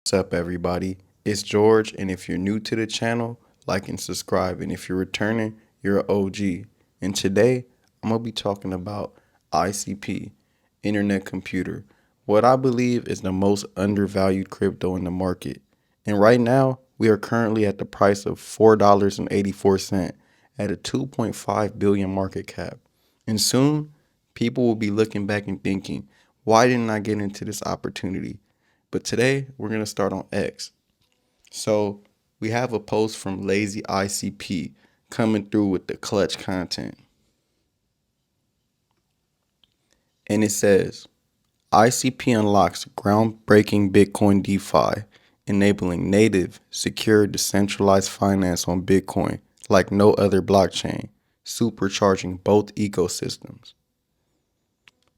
What's up, everybody? It's George, and if you're new to the channel, like and subscribe. And if you're returning, you're an OG. And today, I'm going to be talking about ICP, Internet Computer, what I believe is the most undervalued crypto in the market. And right now, we are currently at the price of $4.84 at a 2.5 billion market cap. And soon, people will be looking back and thinking, why didn't I get into this opportunity? But today we're going to start on X. So we have a post from Lazy ICP coming through with the clutch content. And it says ICP unlocks groundbreaking Bitcoin DeFi, enabling native, secure, decentralized finance on Bitcoin like no other blockchain, supercharging both ecosystems.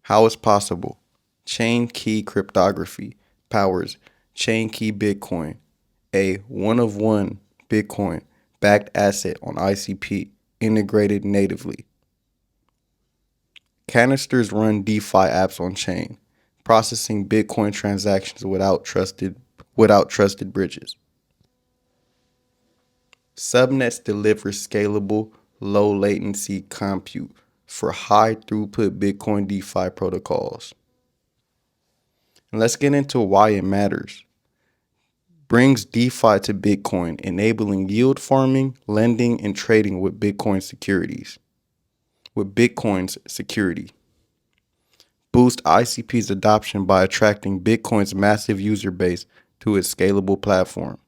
How is possible? Chain key cryptography powers chain key Bitcoin, a one of one Bitcoin backed asset on ICP integrated natively. Canisters run DeFi apps on chain, processing Bitcoin transactions without trusted bridges. Subnets deliver scalable, low latency compute for high throughput Bitcoin DeFi protocols. And let's get into why it matters. Brings DeFi to Bitcoin, enabling yield farming, lending, and trading with Bitcoin's security. Boost ICP's adoption by attracting Bitcoin's massive user base to its scalable platform.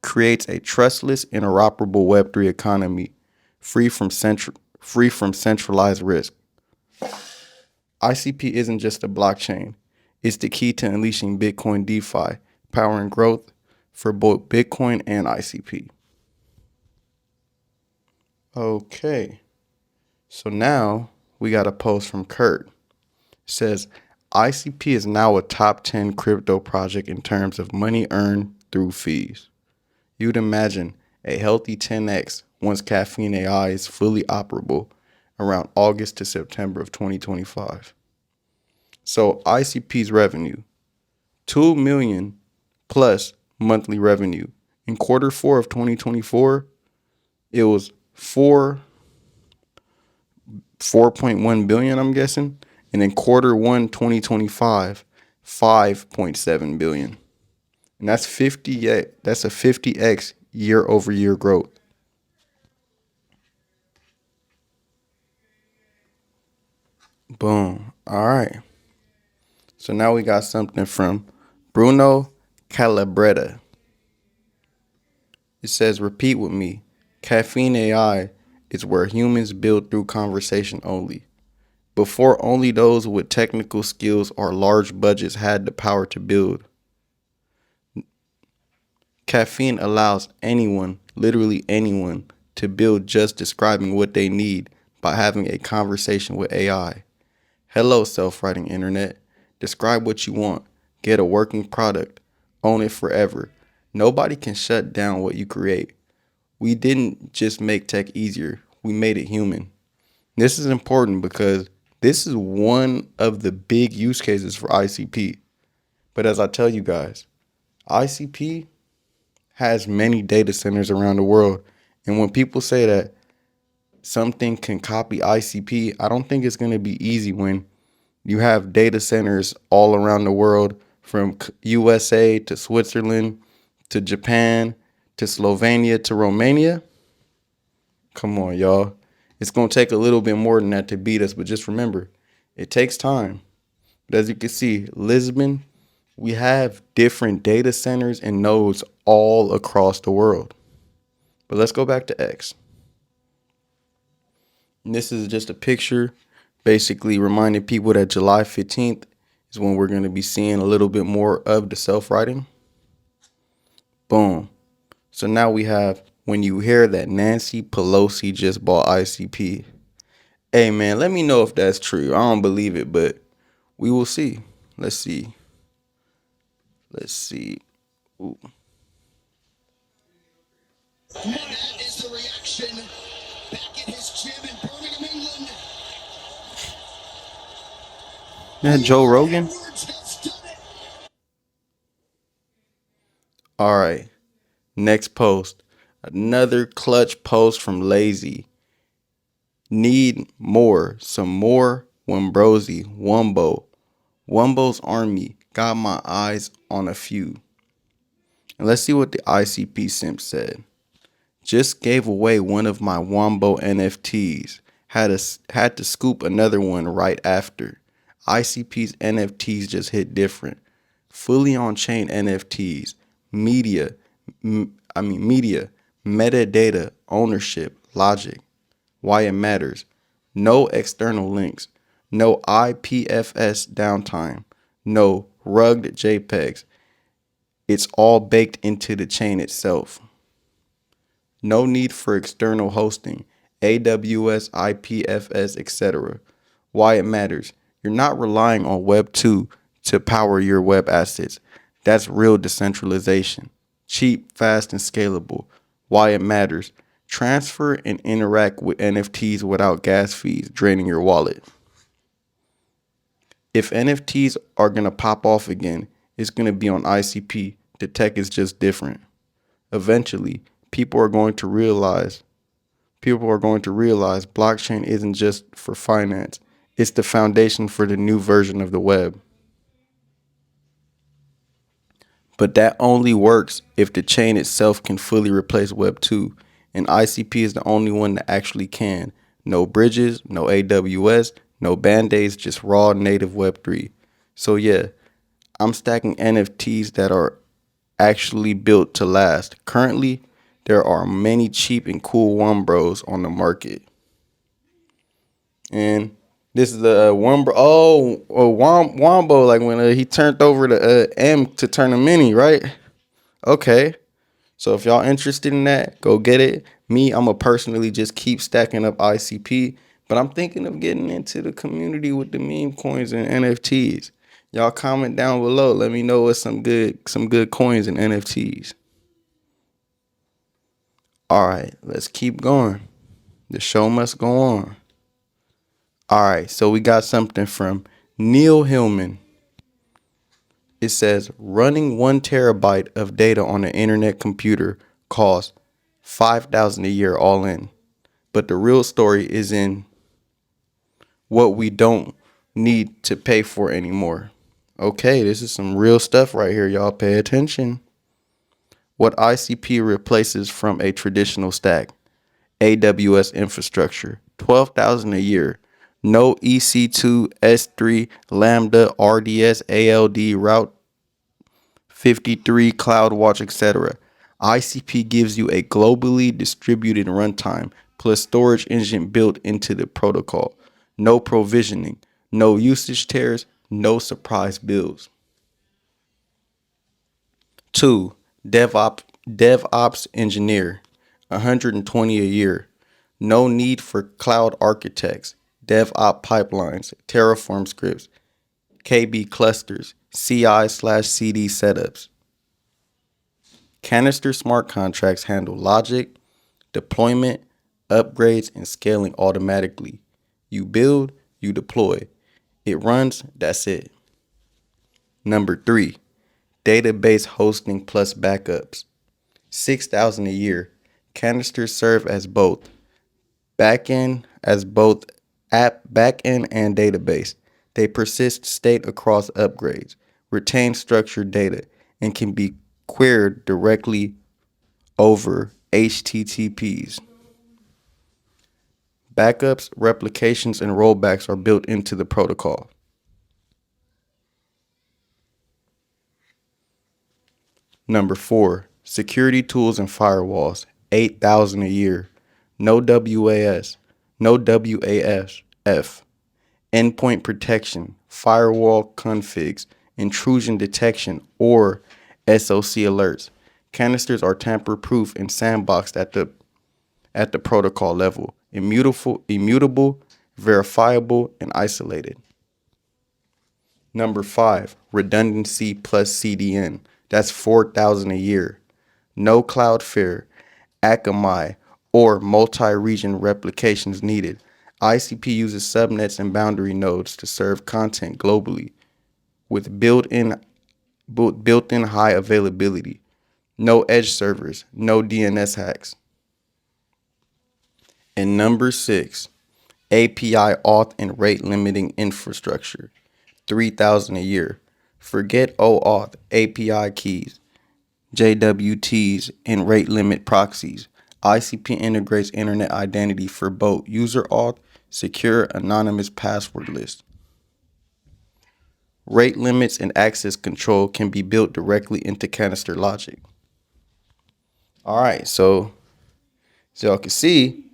Creates a trustless, interoperable Web3 economy free from centralized risk. ICP isn't just a blockchain. It's the key to unleashing Bitcoin DeFi, powering growth for both Bitcoin and ICP. Okay, so now we got a post from Kurt. It says ICP is now a top 10 crypto project in terms of money earned through fees. You'd imagine a healthy 10x once Caffeineai is fully operable around August to September of 2025. So ICP's revenue, 2 million plus monthly revenue. In quarter four of 2024, it was 4.1 billion, I'm guessing. And in quarter one 2025, 5.7 billion. And that's a 50x year over year growth. Boom. All right. So now we got something from Bruno Calabretta. It says, repeat with me. Caffeine AI is where humans build through conversation only. Before, only those with technical skills or large budgets had the power to build. Caffeine allows anyone, literally anyone, to build just describing what they need by having a conversation with AI. Hello, self-writing internet. Describe what you want. Get a working product. Own it forever. Nobody can shut down what you create. We didn't just make tech easier. We made it human. This is important because this is one of the big use cases for ICP. But as I tell you guys, ICP has many data centers around the world. And when people say that something can copy ICP, I don't think it's going to be easy when you have data centers all around the world, from USA to Switzerland to Japan to Slovenia to Romania. Come on, y'all. It's going to take a little bit more than that to beat us, but just remember, it takes time. But as you can see, Lisbon, we have different data centers and nodes all across the world. But let's go back to X. And this is just a picture basically reminding people that July 15th is when we're going to be seeing a little bit more of the self-writing. Boom. So now we have, when you hear that Nancy Pelosi just bought ICP. Hey, man, let me know if that's true. I don't believe it, but we will see. Let's see. Ooh. And that is the reaction back in his gym in Birmingham, England. That Joe Rogan? Edwards has done it. All right. Next post. Another clutch post from Lazy. Need more. Some more. Wambrosi. Wumbo. Wumbo's army. Got my eyes on a few. And let's see what the ICP simp said. Just gave away one of my Wombo NFTs. Had to scoop another one right after. ICP's NFTs just hit different. Fully on-chain NFTs, media, metadata, ownership, logic. Why it matters. No external links. No IPFS downtime. No rugged JPEGs. It's all baked into the chain itself. No need for external hosting, AWS, IPFS, etc. Why it matters. You're not relying on Web 2 to power your web assets. That's real decentralization. Cheap, fast, and scalable. Why it matters. Transfer and interact with NFTs without gas fees draining your wallet. If NFTs are going to pop off again, it's going to be on ICP. The tech is just different. Eventually, people are going to realize blockchain isn't just for finance. It's the foundation for the new version of the web. But that only works if the chain itself can fully replace Web 2. And ICP is the only one that actually can. No bridges, no AWS, no band-aids, just raw native Web 3. So yeah, I'm stacking NFTs that are actually built to last. Currently, there are many cheap and cool Wombros on the market. And this is the Wombo. Wombo, like when he turned over the M to turn a mini, right? Okay. So if y'all interested in that, go get it. Me, I'ma personally just keep stacking up ICP, but I'm thinking of getting into the community with the meme coins and NFTs. Y'all comment down below. Let me know what's some good coins and NFTs. All right, let's keep going. The show must go on. All right, so we got something from Neil Hillman. It says running 1 terabyte of data on an internet computer costs $5,000 a year all in. But the real story is in what we don't need to pay for anymore. Okay, this is some real stuff right here. Y'all pay attention. What ICP replaces from a traditional stack. AWS infrastructure, $12,000 a year. No EC2, S3, Lambda, RDS, ALD, Route 53, CloudWatch, etc. ICP gives you a globally distributed runtime plus storage engine built into the protocol. No provisioning, no usage tears, no surprise bills. 2. DevOps engineer, $120 a year. No need for cloud architects, DevOps pipelines, Terraform scripts, KB clusters, CI/CD setups. Canister smart contracts handle logic, deployment, upgrades, and scaling automatically. You build, you deploy. It runs, that's it. Number 3, database hosting plus backups. $6,000 a year. Canisters serve as both backend and database. They persist state across upgrades, retain structured data, and can be queried directly over HTTPs. Backups, replications, and rollbacks are built into the protocol. Number 4, security tools and firewalls, $8,000 a year. No WAS, no WAF. Endpoint protection, firewall configs, intrusion detection, or SOC alerts. Canisters are tamper-proof and sandboxed at the protocol level. Immutable, verifiable, and isolated. Number 5, redundancy plus CDN. That's $4,000 a year. No Cloudflare, Akamai, or multi-region replications needed. ICP uses subnets and boundary nodes to serve content globally with built-in high availability. no edge servers, no DNS hacks. And number 6, API auth and rate limiting infrastructure, $3,000 a year. Forget OAuth, API keys, JWTs, and rate limit proxies. ICP integrates internet identity for both user auth, secure anonymous password list. Rate limits and access control can be built directly into canister logic. All right, so y'all can see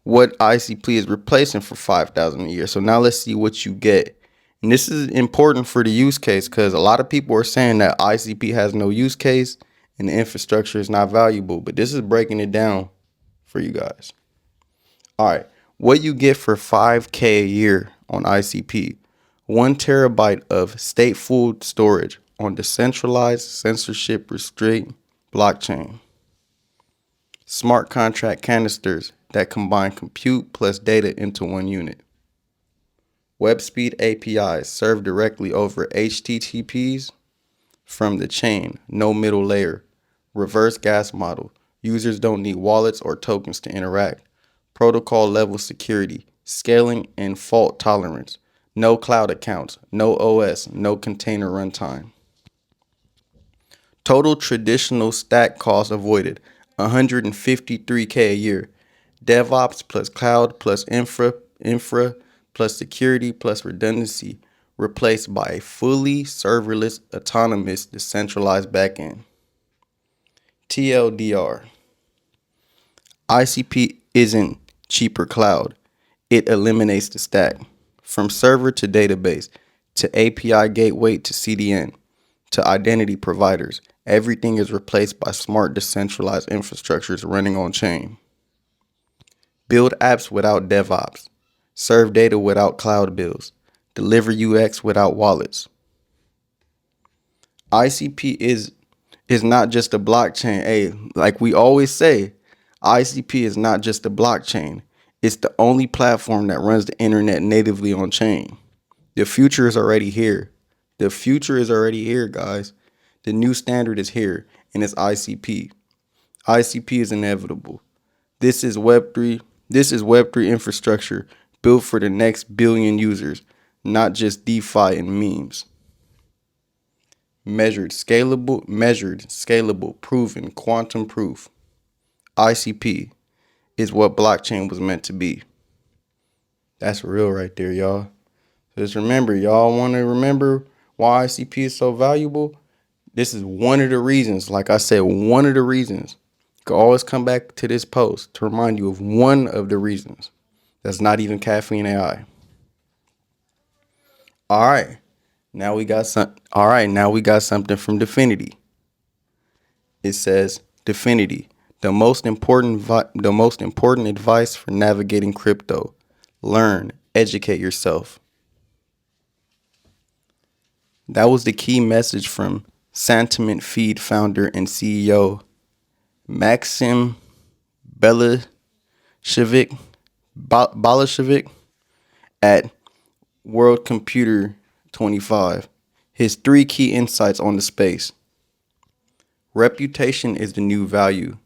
what ICP is replacing for $5,000 a year. So now let's see what you get. And this is important for the use case because a lot of people are saying that ICP has no use case and the infrastructure is not valuable. But this is breaking it down for you guys. All right, what you get for $5K a year on ICP: 1 terabyte of stateful storage on decentralized, censorship restraint blockchain. Smart contract canisters that combine compute plus data into one unit. Web speed APIs served directly over HTTPs from the chain, no middle layer. Reverse gas model. Users don't need wallets or tokens to interact. Protocol level security, scaling and fault tolerance. No cloud accounts, no OS, no container runtime. Total traditional stack cost avoided, $153K a year. DevOps plus cloud plus infra plus security plus redundancy replaced by a fully serverless, autonomous, decentralized backend. TLDR: ICP isn't cheaper cloud. It eliminates the stack. From server to database, to API gateway to CDN, to identity providers, everything is replaced by smart decentralized infrastructures running on chain. Build apps without DevOps. Serve data without cloud bills. Deliver UX without wallets. ICP is not just a blockchain. Hey, like we always say, ICP is not just a blockchain. It's the only platform that runs the internet natively on chain. The future is already here. The future is already here, guys. The new standard is here, and it's ICP. ICP is inevitable. This is Web3. This is Web3 infrastructure built for the next billion users, not just DeFi and memes. Measured, scalable, proven, quantum proof. ICP is what blockchain was meant to be. That's real right there, y'all. Just remember, y'all want to remember why ICP is so valuable? This is one of the reasons. Like I said, one of the reasons. You can always come back to this post to remind you of one of the reasons. That's not even Caffeineai. All right. Now we got something from Dfinity. It says, Dfinity, the most important advice for navigating crypto. Learn, educate yourself. That was the key message from Sentiment Feed founder and CEO Maxim Balashevik at World Computer 25. His 3 key insights on the space. Reputation is the new value.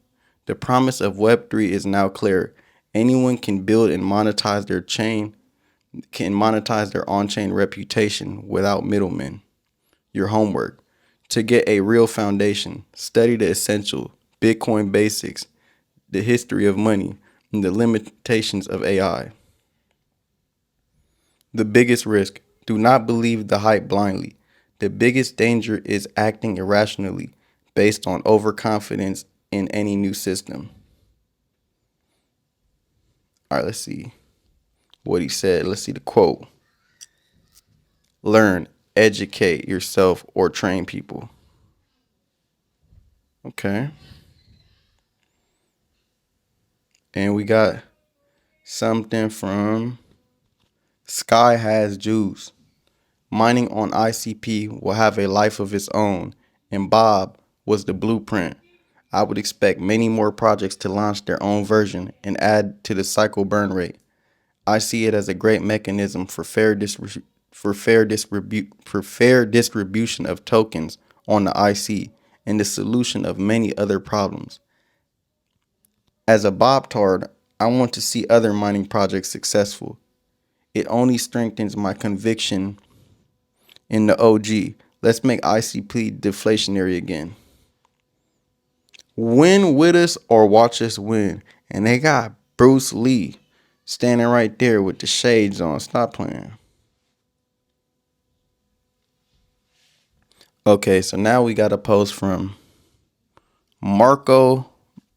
The promise of Web3 is now clear. Anyone can build and monetize their on-chain reputation without middlemen. Your homework: to get a real foundation, study the essential, Bitcoin basics, the history of money, and the limitations of AI. The biggest risk: do not believe the hype blindly. The biggest danger is acting irrationally based on overconfidence in any new system. All right, let's see what he said. Let's see the quote. Learn, educate yourself, or train people. Okay. And we got something from Sky Has Juice. Mining on ICP will have a life of its own, and Bob was the blueprint. I would expect many more projects to launch their own version and add to the cycle burn rate. I see it as a great mechanism for fair distribution of tokens on the IC and the solution of many other problems. As a Bob-tard, I want to see other mining projects successful. It only strengthens my conviction in the OG. Let's make ICP deflationary again. Win with us or watch us win. And they got Bruce Lee standing right there with the shades on. Stop playing. Okay, so now we got a post from Marco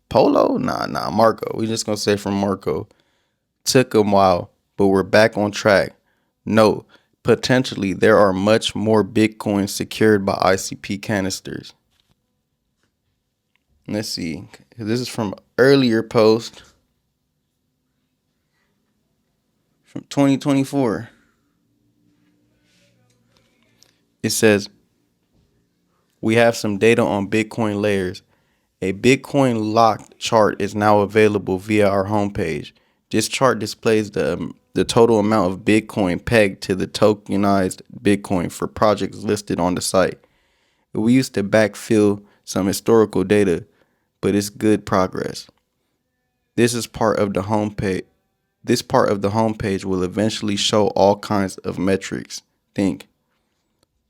Polo? Marco. We just gonna say from Marco. Took a while, but we're back on track. No, potentially there are much more Bitcoin secured by ICP canisters. Let's see. This is from earlier post from 2024. It says, we have some data on Bitcoin layers. A Bitcoin locked chart is now available via our homepage. This chart displays the total amount of Bitcoin pegged to the tokenized Bitcoin for projects listed on the site. We used to backfill some historical data, but it's good progress. This part of the homepage will eventually show all kinds of metrics. Think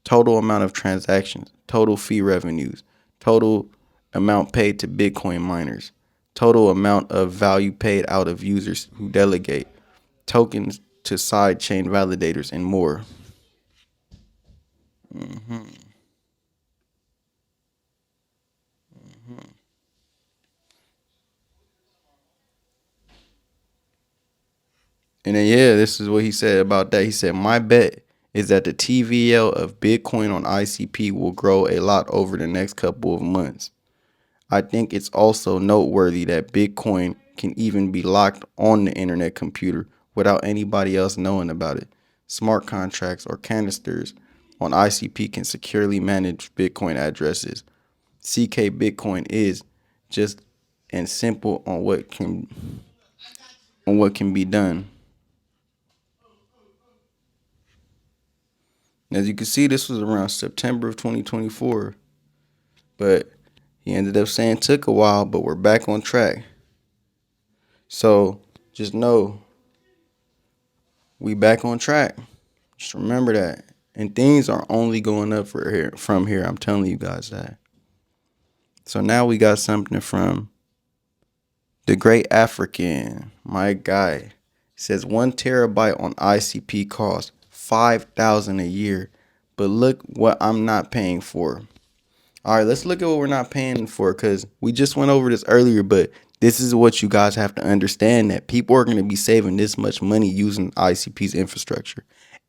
total amount of transactions, total fee revenues, total amount paid to Bitcoin miners, total amount of value paid out of users who delegate, tokens to sidechain validators, and more. And then, this is what he said about that. He said, my bet is that the TVL of Bitcoin on ICP will grow a lot over the next couple of months. I think it's also noteworthy that Bitcoin can even be locked on the internet computer without anybody else knowing about it. Smart contracts or canisters on ICP can securely manage Bitcoin addresses. CK Bitcoin is just and simple on what can be done. As you can see, this was around September of 2024, but he ended up saying it took a while, but we're back on track. So just know we back on track. Just remember that. And things are only going up from here. I'm telling you guys that. So now we got something from the Great African, my guy. He says 1 terabyte on ICP costs $5,000 a year. But look what I'm not paying for. All right, let's look at what we're not paying for, because we just went over this earlier, but this is what you guys have to understand, that people are going to be saving this much money using ICP's infrastructure.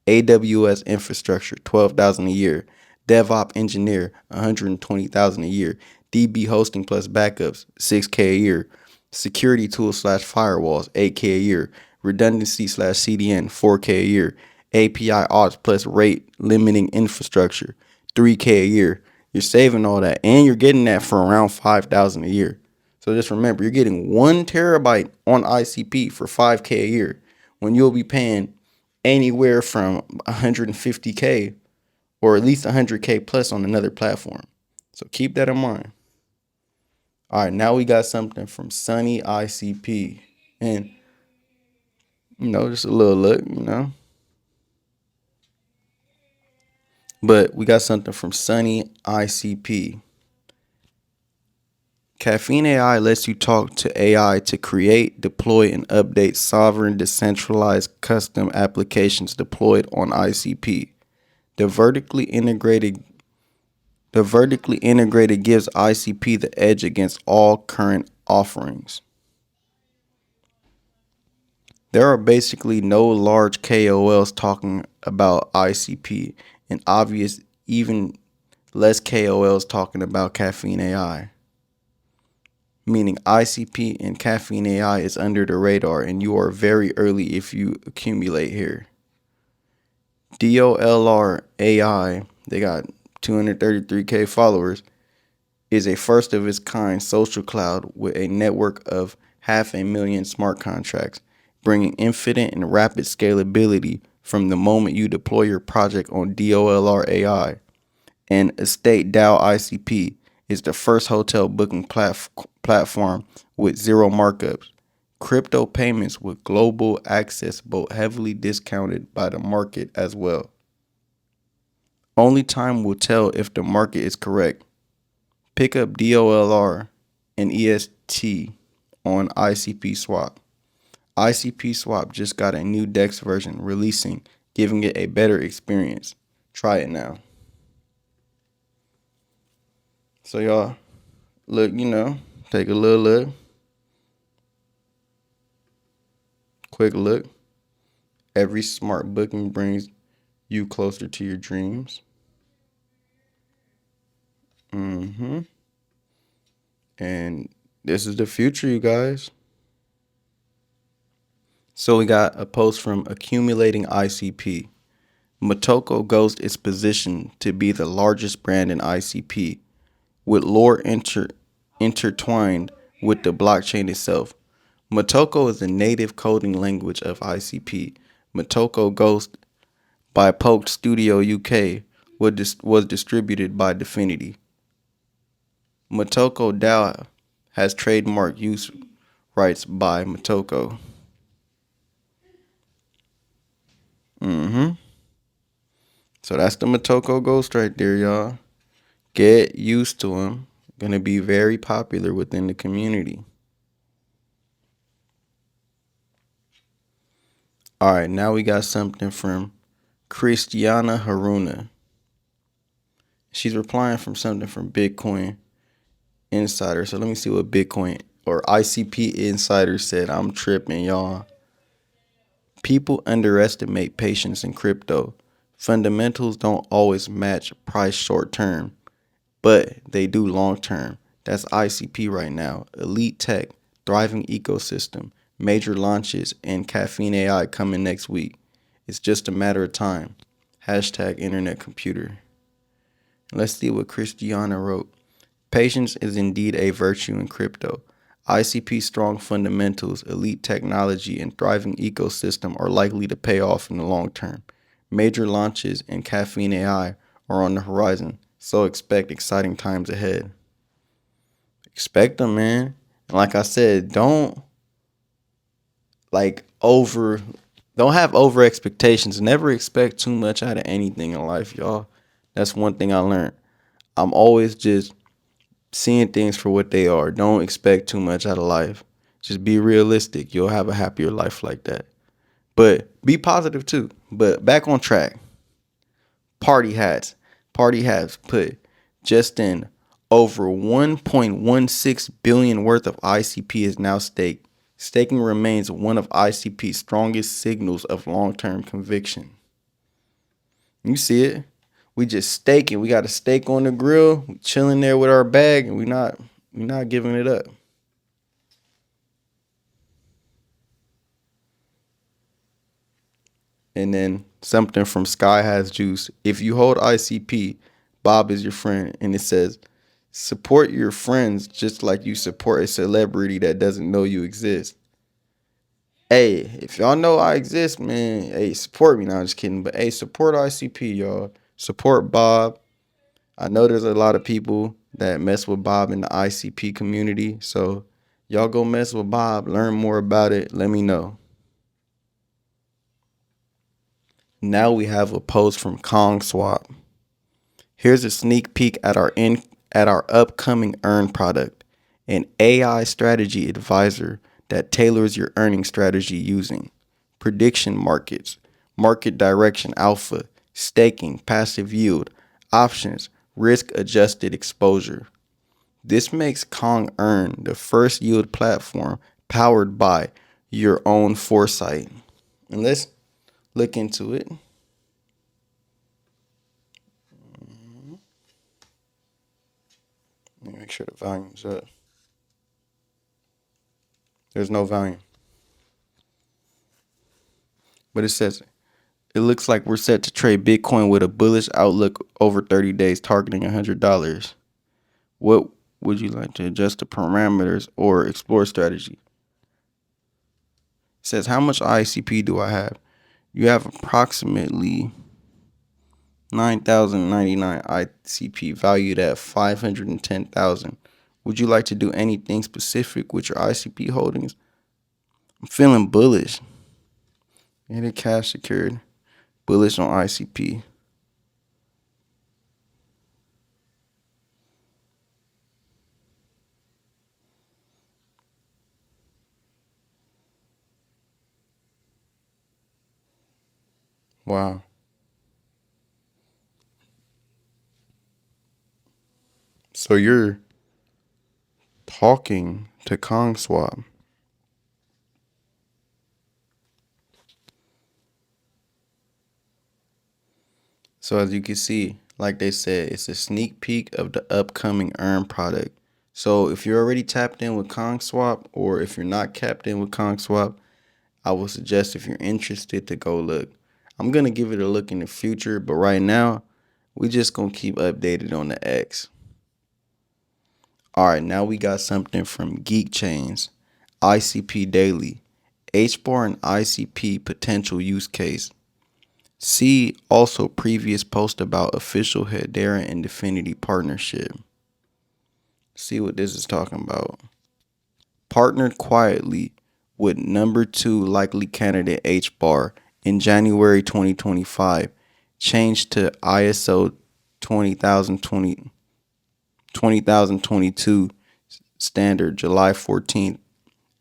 AWS infrastructure, $12,000 a year. DevOps engineer, $120,000 a year. DB hosting plus backups, $6K a year. Security tools / firewalls, $8K a year. Redundancy / CDN, $4K a year. API auths plus rate limiting infrastructure, $3K a year. You're saving all that, and you're getting that for around $5,000 a year. So just remember, you're getting 1 terabyte on ICP for $5K a year, when you'll be paying anywhere from $150K or at least $100K plus on another platform. So keep that in mind. All right, now we got something from Sunny ICP, and just a little look, But we got something from Sunny ICP. Caffeineai lets you talk to AI to create, deploy, and update sovereign, decentralized, custom applications deployed on ICP. The vertically integrated gives ICP the edge against all current offerings. There are basically no large KOLs talking about ICP, and obvious even less KOLs talking about Caffeineai. Meaning ICP and Caffeineai is under the radar, and you are very early if you accumulate here. DOLR AI, they got 233K followers, is a first of its kind social cloud with a network of 500,000 smart contracts, bringing infinite and rapid scalability from the moment you deploy your project on DOLR AI and Estate DAO ICP It's the first hotel booking platform with zero markups. Crypto payments with global access, both heavily discounted by the market as well. Only time will tell if the market is correct. Pick up DOLR and EST on ICP Swap. ICP Swap just got a new DEX version releasing, giving it a better experience. Try it now. So y'all, look, take a little look. Quick look. Every smart booking brings you closer to your dreams. And this is the future, you guys. So we got a post from Accumulating ICP. Motoko Ghost is positioned to be the largest brand in ICP, with lore intertwined with the blockchain itself. Motoko is the native coding language of ICP. Motoko Ghost by Poke Studio UK was distributed by Definity. Motoko DAO has trademark use rights by Motoko. So that's the Motoko Ghost right there, y'all. Get used to him. Gonna be very popular within the community. All right, now we got something from Christiana Haruna. She's replying from something from Bitcoin Insider. So let me see what Bitcoin or ICP Insider said. I'm tripping, y'all. People underestimate patience in crypto. Fundamentals don't always match price short term, but they do long term. That's ICP right now. Elite tech, thriving ecosystem, major launches, and Caffeineai coming next week. It's just a matter of time. Hashtag Internetcomputer. Let's see what Christiana wrote. Patience is indeed a virtue in crypto. ICP's strong fundamentals, elite technology, and thriving ecosystem are likely to pay off in the long term. Major launches and Caffeineai are on the horizon, so expect exciting times ahead. Expect them, man. And like I said, don't have over expectations. Never expect too much out of anything in life, y'all. That's one thing I learned. I'm always just seeing things for what they are. Don't expect too much out of life. Just be realistic. You'll have a happier life like that. But be positive too. But back on track. Party hats. Party hats put just in over 1.16 billion worth of ICP is now staked. Staking remains one of ICP's strongest signals of long-term conviction. You see it. We just staking. We got a steak on the grill. We chilling there with our bag, and we not giving it up. And then something from Sky Has Juice. If you hold ICP, Bob is your friend. And it says, support your friends just like you support a celebrity that doesn't know you exist. Hey, if y'all know I exist, man, hey, support me. No, I'm just kidding. But hey, support ICP, y'all. Support Bob. I know there's a lot of people that mess with Bob in the ICP community. So y'all go mess with Bob. Learn more about it. Let me know. Now we have a post from Kong Swap. Here's a sneak peek at our upcoming Earn product, an AI strategy advisor that tailors your earning strategy using prediction markets, market direction alpha, staking, passive yield, options, risk-adjusted exposure. This makes Kong Earn the first yield platform powered by your own foresight. And let's look into it. Let me make sure the volume's up. There's no volume. But it says, it looks like we're set to trade Bitcoin with a bullish outlook over 30 days, targeting $100. What would you like to adjust the parameters or explore strategy? It says, how much ICP do I have? You have approximately 9,099 ICP valued at 510,000. Would you like to do anything specific with your ICP holdings? I'm feeling bullish. Get it cash secured. Bullish on ICP. Wow. So you're talking to CongSwap. So as you can see, like they said, it's a sneak peek of the upcoming earn product. So if you're already tapped in with CongSwap, or if you're not tapped in with CongSwap, I would suggest, if you're interested, to go look. I'm gonna give it a look in the future, but right now, we just gonna keep updated on the X. All right, now we got something from Geek Chains, ICP Daily, HBAR and ICP potential use case. See also previous post about official Hedera and Definity partnership. See what this is talking about. Partnered quietly with number 2 likely candidate HBAR in January 2025. Changed to ISO 2022 standard July 14th.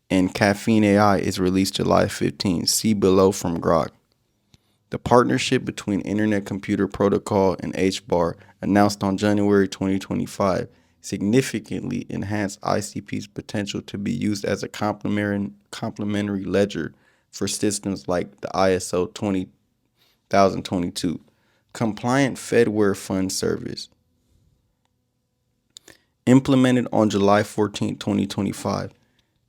And Caffeineai is released July 15th. See below from Grok. The partnership between Internetcomputer Protocol and HBAR, announced on January 2025, significantly enhanced ICP's potential to be used as a complementary ledger for systems like the ISO 20022 compliant Fedware Fund Service. Implemented on July 14, 2025,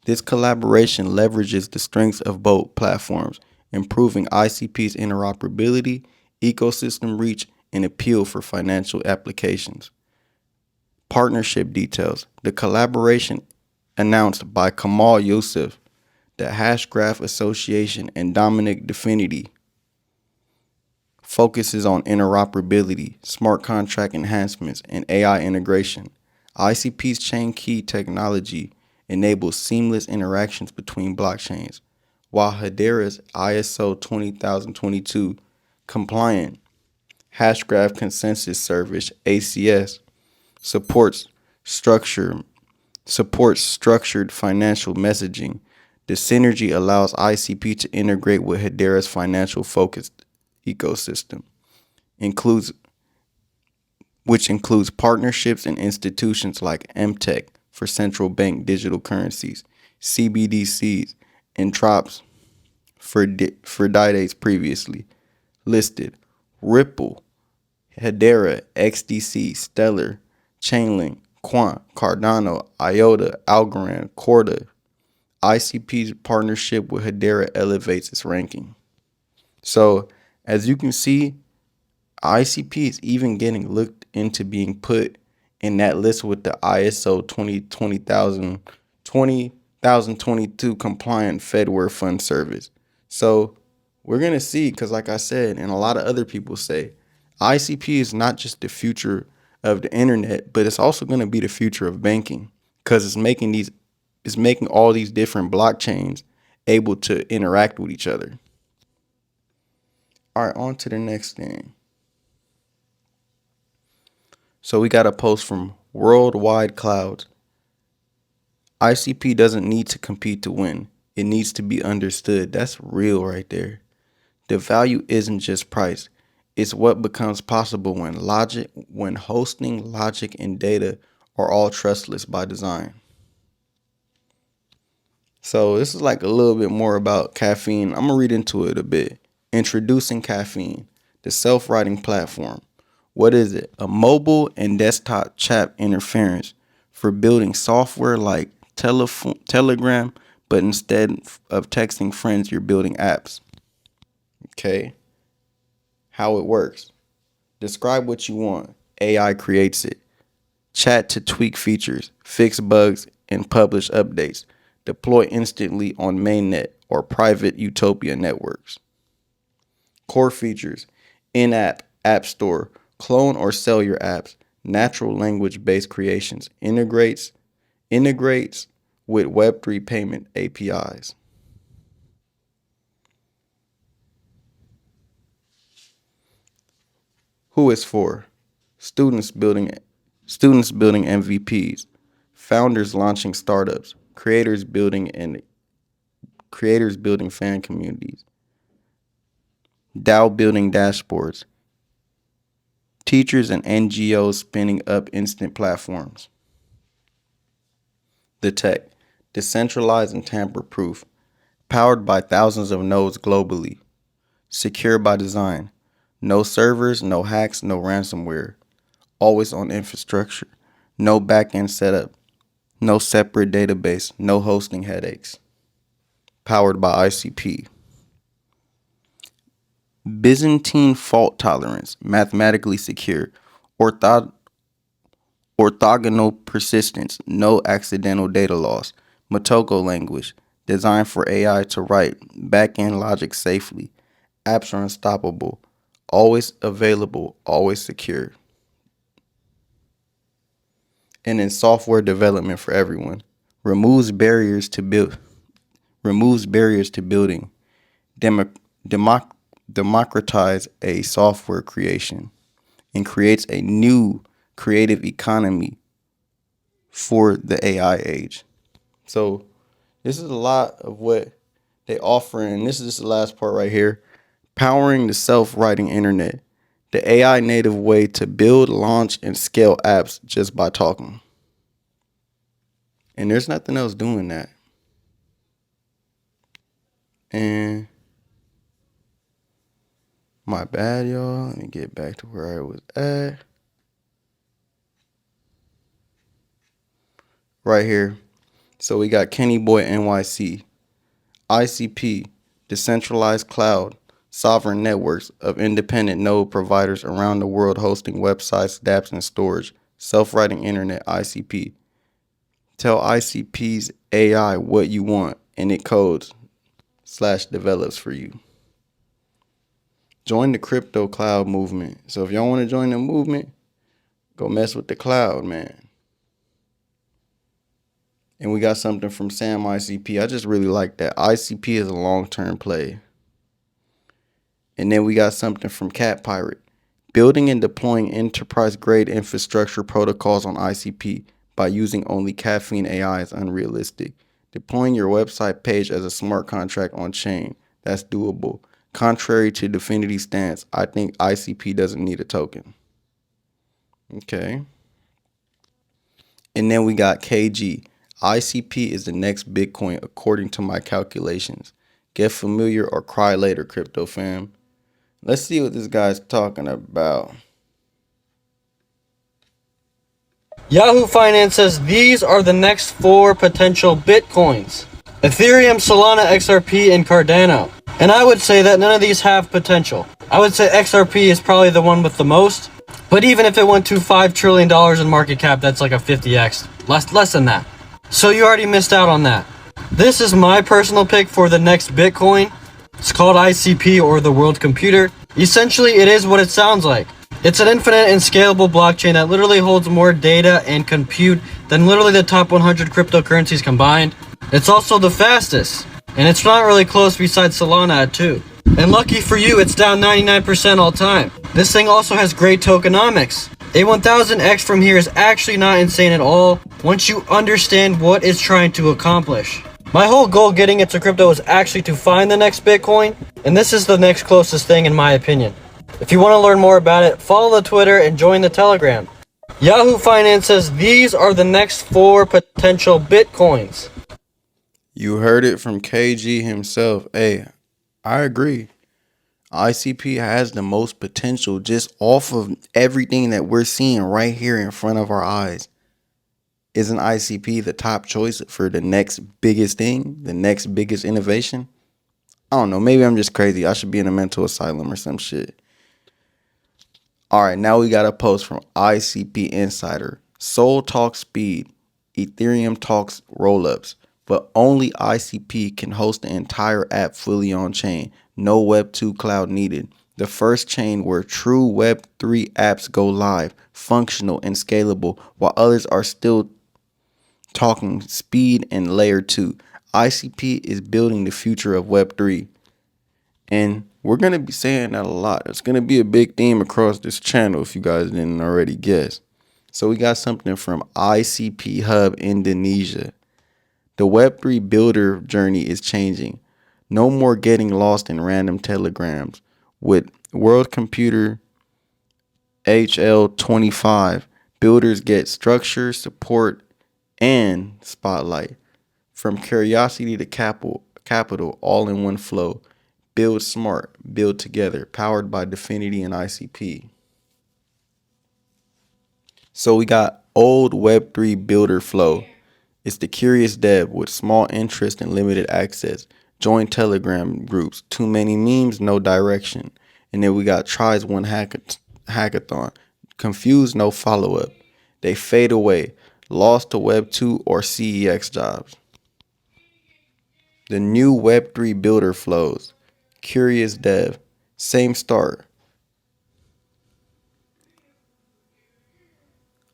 this collaboration leverages the strengths of both platforms, improving ICP's interoperability, ecosystem reach, and appeal for financial applications. Partnership details. The collaboration, announced by Kamal Youssef, the Hashgraph Association, and Dominic Definity, focuses on interoperability, smart contract enhancements, and AI integration. ICP's chain key technology enables seamless interactions between blockchains, while Hedera's ISO 20022 compliant Hashgraph Consensus Service (ACS) supports structured financial messaging. The synergy allows ICP to integrate with Hedera's financial focused ecosystem, which includes partnerships and institutions like MTech for central bank digital currencies, CBDCs, and TROPS for dates previously listed, Ripple, Hedera, XDC, Stellar, Chainlink, Quant, Cardano, IOTA, Algorand, Corda. ICP's partnership with Hedera elevates its ranking. So, as you can see, ICP is even getting looked into being put in that list with the ISO 2022 compliant Fedware Fund Service. So we're going to see, because like I said, and a lot of other people say, ICP is not just the future of the internet, but it's also going to be the future of banking, because it's making all these different blockchains able to interact with each other. All right, on to the next thing. So we got a post from Worldwide Clouds. ICP doesn't need to compete to win. It needs to be understood. That's real right there. The value isn't just price. It's what becomes possible when hosting, logic, and data are all trustless by design. So this is like a little bit more about Caffeine. I'm going to read into it a bit. Introducing Caffeine, the self-writing platform. What is it? A mobile and desktop chat interference for building software like Telegram, but instead of texting friends, you're building apps. Okay. How it works. Describe what you want. AI creates it. Chat to tweak features, fix bugs, and publish updates. Deploy instantly on mainnet or private Utopia networks. Core features. In-app App Store. Clone or sell your apps. Natural language-based creations. Integrates with Web3 payment APIs. Who is for? Students building MVPs, founders launching startups, creators building fan communities, DAO building dashboards, teachers and NGOs spinning up instant platforms. The tech, decentralized and tamper-proof, powered by thousands of nodes globally, secure by design, no servers, no hacks, no ransomware, always on infrastructure, no backend setup, no separate database, no hosting headaches. Powered by ICP. Byzantine fault tolerance, mathematically secure, orthogonal persistence, no accidental data loss, Motoko language, designed for AI to write backend logic safely. Apps are unstoppable, always available, always secure. And in software development for everyone, removes barriers to building, democratize a software creation, and creates a new creative economy for the AI age. So this is a lot of what they offer, and this is just the last part right here. Powering the self-writing internet, the AI native way to build, launch, and scale apps just by talking. And there's nothing else doing that. And my bad, y'all. Let me get back to where I was at. Right here. So we got Kenny Boy NYC, ICP, decentralized cloud, sovereign networks of independent node providers around the world hosting websites, dApps, and storage. Self-writing internet, ICP. Tell ICP's AI what you want, and it codes / develops for you. Join the crypto cloud movement. So if y'all want to join the movement, go mess with the cloud, man. And we got something from Sam ICP. I just really like that. ICP is a long-term play. And then we got something from Cat Pirate. Building and deploying enterprise-grade infrastructure protocols on ICP by using only Caffeineai is unrealistic. Deploying your website page as a smart contract on chain, that's doable. Contrary to Definity's stance, I think ICP doesn't need a token. Okay. And then we got KG. ICP is the next Bitcoin according to my calculations. Get familiar or cry later, crypto fam. Let's see what this guy's talking about. Yahoo Finance says these are the next 4 potential Bitcoins: Ethereum, Solana, XRP, and Cardano. And I would say that none of these have potential. I would say XRP is probably the one with the most. But even if it went to $5 trillion in market cap, that's like a 50x. Less than that. So you already missed out on that. This is my personal pick for the next Bitcoin. It's called ICP, or the World Computer. Essentially, it is what it sounds like. It's an infinite and scalable blockchain that literally holds more data and compute than literally the top 100 cryptocurrencies combined. It's also the fastest, and it's not really close besides Solana at 2. And lucky for you, it's down 99% all time. This thing also has great tokenomics. A 1000x from here is actually not insane at all once you understand what it's trying to accomplish. My whole goal getting into crypto is actually to find the next Bitcoin, and this is the next closest thing in my opinion. If you want to learn more about it, follow the Twitter and join the Telegram. Yahoo Finance says these are the next 4 potential Bitcoins. You heard it from KG himself. Hey, I agree. ICP has the most potential just off of everything that we're seeing right here in front of our eyes. Isn't ICP the top choice for the next biggest thing, the next biggest innovation? I don't know. Maybe I'm just crazy. I should be in a mental asylum or some shit. All right, now we got a post from ICP Insider. Sol talks speed, Ethereum talks rollups, but only ICP can host the entire app fully on chain. No Web 2 cloud needed. The first chain where true Web3 apps go live, functional and scalable, while others are still talking speed and layer 2. ICP is building the future of Web3. And we're going to be saying that a lot. It's going to be a big theme across this channel if you guys didn't already guess. So we got something from ICP Hub Indonesia. The Web3 builder journey is changing. No more getting lost in random telegrams. With World Computer HL25, builders get structure, support, and spotlight. From curiosity to capital all in one flow. Build smart, build together, powered by Dfinity and ICP. So we got old Web3 builder flow. It's the curious dev with small interest and limited access. Join Telegram groups. Too many memes, no direction. And then we got tries one hackathon. Confused, no follow-up. They fade away. Lost to Web 2 or CEX jobs. The new Web3 builder flows. Curious dev. Same start.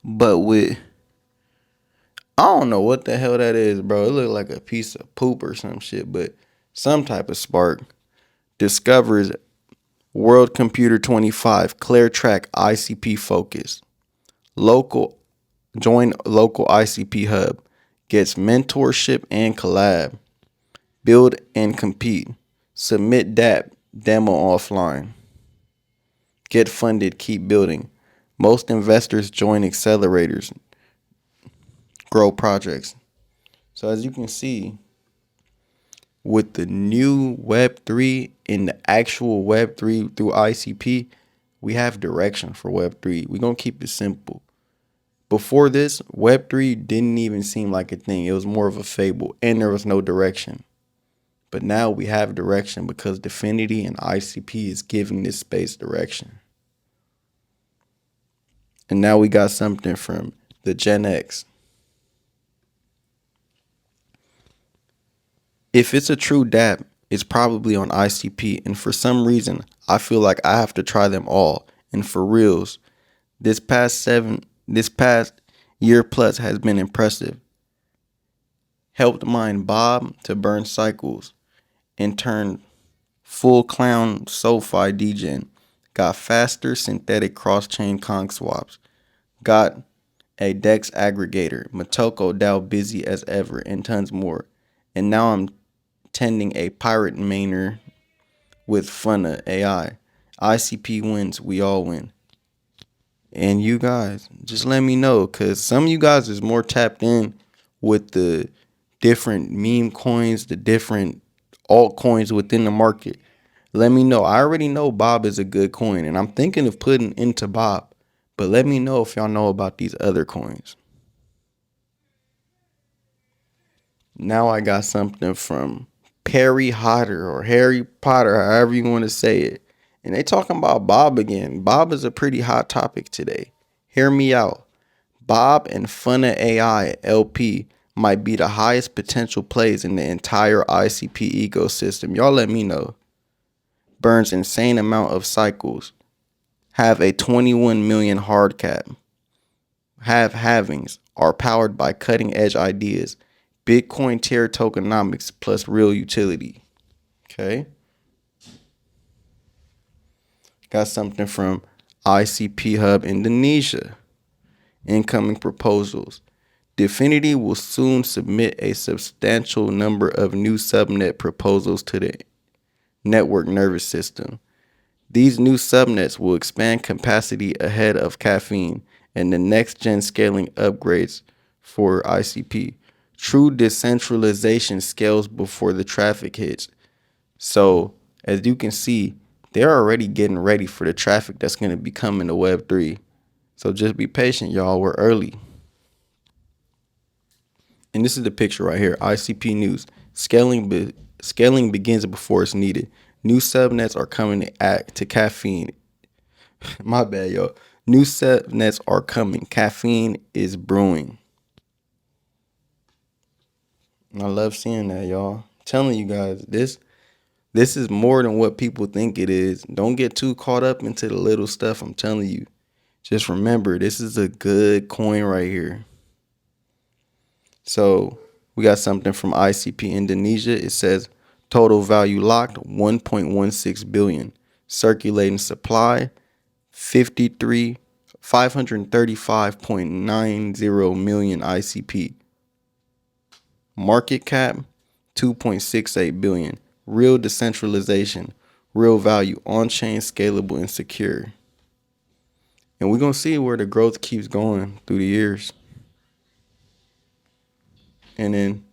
But with, I don't know what the hell that is, bro. It looked like a piece of poop or some shit, but some type of spark. Discovers World Computer 25, clear track ICP focus. Join local ICP hub. Gets mentorship and collab. Build and compete. Submit DApp, demo offline. Get funded, keep building. Most investors join accelerators. Grow projects. So as you can see, with the new Web3 and the actual Web3 through ICP, we have direction for Web3. We're going to keep it simple. Before this, Web3 didn't even seem like a thing. It was more of a fable, and there was no direction. But now we have direction because Dfinity and ICP is giving this space direction. And now we got something from the Gen X. If it's a true dApp, it's probably on ICP. And for some reason, I feel like I have to try them all. And for reals, this past year plus has been impressive. Helped mine Bob to burn cycles and turn full clown SoFi degen. Got faster synthetic cross-chain conk swaps. Got a DEX aggregator. Motoko DAO busy as ever and tons more. And now I'm tending a pirate mainer with Funna AI. ICP wins, we all win. And you guys, just let me know, because some of you guys is more tapped in with the different meme coins, the different altcoins within the market. Let me know. I already know Bob is a good coin, and I'm thinking of putting into Bob. But let me know if y'all know about these other coins. Now I got something from Perry Hodder or Harry Potter, however you want to say it. And they talking about Bob again. Bob is a pretty hot topic today. Hear me out. Bob and Funna AI LP might be the highest potential plays in the entire ICP ecosystem. Y'all let me know. Burns insane amount of cycles. Have a 21 million hard cap. Have halvings. Are powered by cutting edge ideas. Bitcoin tier tokenomics plus real utility. Okay. Got something from ICP Hub Indonesia. Incoming proposals. Dfinity will soon submit a substantial number of new subnet proposals to the network nervous system. These new subnets will expand capacity ahead of Caffeine and the next gen scaling upgrades for ICP. True decentralization scales before the traffic hits. So as you can see, they're already getting ready for the traffic that's going to be coming to Web3. So just be patient, y'all. We're early. And this is the picture right here. ICP news. Scaling begins before it's needed. New subnets are coming to Caffeine. My bad, yo. New subnets are coming. Caffeine is brewing. And I love seeing that, y'all. I'm telling you guys, This is more than what people think it is. Don't get too caught up into the little stuff. I'm telling you. Just remember, this is a good coin right here. So we got something from ICP Indonesia. It says total value locked 1.16 billion. Circulating supply 535.90 million ICP. Market cap 2.68 billion. Real decentralization, real value, on-chain, scalable, and secure. And we're going to see where the growth keeps going through the years. And then,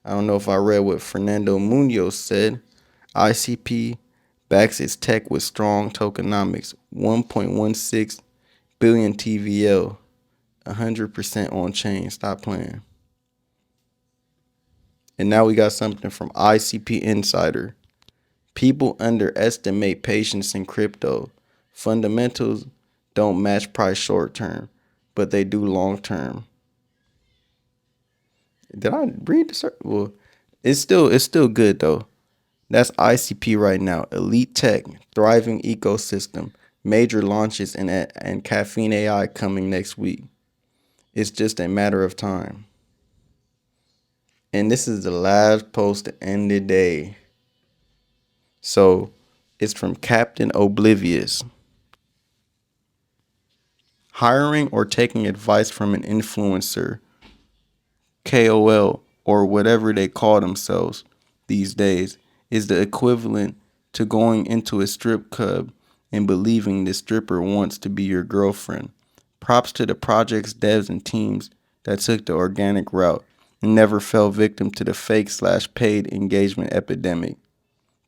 I don't know if I read what Fernando Munoz said. ICP backs its tech with strong tokenomics. 1.16 billion TVL. 100% on chain. Stop playing. And now we got something from ICP Insider. People underestimate patience in crypto. Fundamentals don't match price short term, but they do long term. Did I read this? Well, it's still good though. That's ICP right now. Elite tech, thriving ecosystem, major launches, and Caffeineai coming next week. It's just a matter of time. And this is the last post to end the day. So it's from Captain Oblivious. Hiring or taking advice from an influencer, KOL, or whatever they call themselves these days is the equivalent to going into a strip club and believing the stripper wants to be your girlfriend. Props to the projects, devs, and teams that took the organic route and never fell victim to the fake/paid engagement epidemic.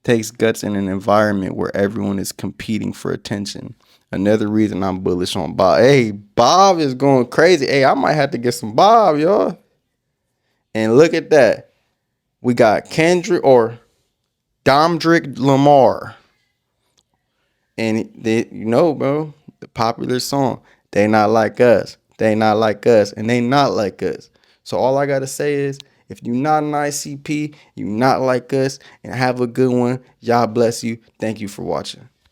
Takes guts in an environment where everyone is competing for attention. Another reason I'm bullish on Bob. Hey, Bob is going crazy. Hey, I might have to get some Bob, y'all. And look at that. We got Kendrick or Domdrick Lamar. And they, bro, the popular song, They Not Like Us. They Not Like Us. And they not like us. So all I got to say is, if you're not an ICP, you not like us, and have a good one. Y'all bless you. Thank you for watching.